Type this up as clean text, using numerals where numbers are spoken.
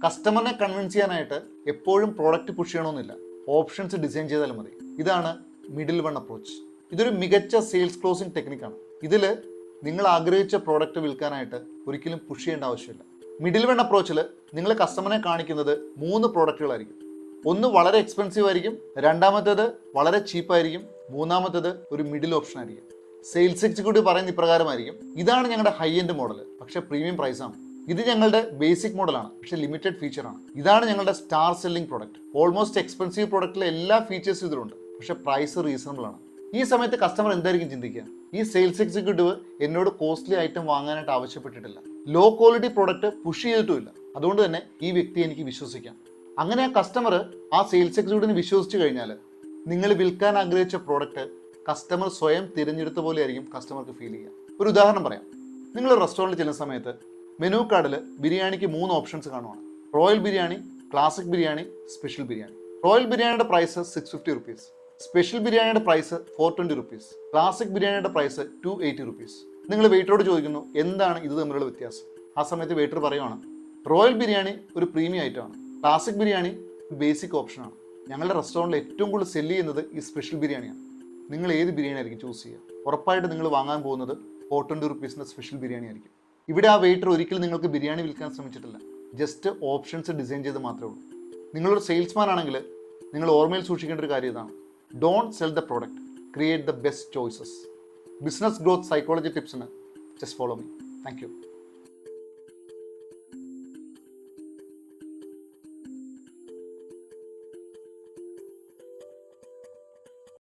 കസ്റ്റമറിനെ convince ചെയ്യാനായിട്ട് എപ്പോഴും product push ചെയ്യണമെന്നില്ല, ഓപ്ഷൻസ് ഡിസൈൻ ചെയ്താലും മതി. ഇതാണ് മിഡിൽ വൺ അപ്രോച്ച്. ഇതൊരു മികച്ച സെയിൽസ് ക്ലോസിംഗ് ടെക്നിക്കാണ്. ഇതിൽ നിങ്ങൾ ആഗ്രഹിച്ച പ്രോഡക്റ്റ് വിൽക്കാനായിട്ട് ഒരിക്കലും പുഷ് ചെയ്യേണ്ട ആവശ്യമില്ല. മിഡിൽ വൺ അപ്രോച്ചിൽ നിങ്ങൾ കസ്റ്റമറിനെ കാണിക്കുന്നത് 3 പ്രോഡക്റ്റുകളായിരിക്കും. ഒന്ന് വളരെ എക്സ്പെൻസീവ് ആയിരിക്കും, രണ്ടാമത്തേത് വളരെ ചീപ്പായിരിക്കും, മൂന്നാമത്തേത് ഒരു മിഡിൽ ഓപ്ഷൻ ആയിരിക്കും. സെയിൽസ് എക്സിക്യൂട്ടീവ് പറയുന്ന ഇപ്രകാരമായിരിക്കും: ഇതാണ് ഞങ്ങളുടെ ഹൈ എൻഡ് മോഡൽ, പക്ഷേ പ്രീമിയം പ്രൈസാണ്. ഇത് ഞങ്ങളുടെ ബേസിക് മോഡലാണ്, പക്ഷേ ലിമിറ്റഡ് ഫീച്ചറാണ്. ഇതാണ് ഞങ്ങളുടെ star selling product. Almost expensive പ്രോഡക്റ്റിലെ എല്ലാ ഫീച്ചേഴ്സും ഇതിലുണ്ട്, പക്ഷേ പ്രൈസ് റീസണബിൾ ആണ്. ഈ സമയത്ത് കസ്റ്റമർ എന്തായിരിക്കും ചിന്തിക്കുക? ഈ സെയിൽസ് എക്സിക്യൂട്ടീവ് എന്നോട് കോസ്റ്റ്ലി ഐറ്റം വാങ്ങാനായിട്ട് ആവശ്യപ്പെട്ടിട്ടില്ല, ലോ ക്വാളിറ്റി പ്രോഡക്റ്റ് പുഷ് ചെയ്തിട്ടുമില്ല, അതുകൊണ്ട് തന്നെ ഈ വ്യക്തിയെ എനിക്ക് വിശ്വസിക്കാം. അങ്ങനെ ആ കസ്റ്റമർ ആ സെയിൽസ് എക്സിക്യൂട്ടീവിനെ വിശ്വസിച്ച് കഴിഞ്ഞാൽ നിങ്ങൾ വിൽക്കാൻ ആഗ്രഹിച്ച പ്രോഡക്റ്റ് കസ്റ്റമർ സ്വയം തിരഞ്ഞെടുത്ത പോലെ ആയിരിക്കും കസ്റ്റമർക്ക് ഫീൽ ചെയ്യുക. ഒരു ഉദാഹരണം പറയാം. നിങ്ങൾ റെസ്റ്റോറൻറ്റിൽ ചെല്ലുന്ന സമയത്ത് മെനു കാർഡിൽ ബിരിയാണിക്ക് 3 ഓപ്ഷൻസ് കാണുവാണ്: royal biryani, classic biryani, special biryani. Royal ബിരിയാണിയുടെ പ്രൈസ് 650 റുപ്പീസ്, സ്പെഷ്യൽ ബിരിയാണിയുടെ പ്രൈസ് 420 റുപ്പീസ്, ക്ലാസിക് ബിരിയാണിയുടെ പ്രൈസ് 280 റുപ്പീസ്. നിങ്ങൾ വെയിറ്ററോട് ചോദിക്കുന്നു എന്താണ് ഇത് തമ്മിലുള്ള വ്യത്യാസം. ആ സമയത്ത് വെയിറ്റർ പറയുവാണ്: റോയൽ ബിരിയാണി ഒരു പ്രീമിയം ഐറ്റമാണ്, ക്ലാസിക് ബിരിയാണി ബേസിക് ഓപ്ഷനാണ്. ഞങ്ങളുടെ റെസ്റ്റോറൻറ്റിൽ ഏറ്റവും കൂടുതൽ സെല്ല് ചെയ്യുന്നത് ഈ സ്പെഷ്യൽ ബിരിയാണിയാണ്. നിങ്ങൾ ഏത് ബിരിയാണി ആയിരിക്കും ചൂസ് ചെയ്യുക? ഉറപ്പായിട്ട് നിങ്ങൾ വാങ്ങാൻ പോകുന്നത് 420 റുപ്പീസിൻ്റെ സ്പെഷ്യൽ ബിരിയാണി ആയിരിക്കും. ഇവിടെ ആ വെയിറ്റർ ഒരിക്കലും നിങ്ങൾക്ക് ബിരിയാണി വിൽക്കാൻ ശ്രമിച്ചിട്ടില്ല, ജസ്റ്റ് ഓപ്ഷൻസ് ഡിസൈൻ ചെയ്ത് മാത്രമേ ഉള്ളൂ. നിങ്ങളൊരു സെയിൽസ്മാൻ ആണെങ്കിൽ നിങ്ങൾ ഓർമ്മയിൽ സൂക്ഷിക്കേണ്ട ഒരു കാര്യം ഇതാണ്: don't sell the product, create the best choices. Business growth psychology ടിപ്സിന് just follow me. Thank U.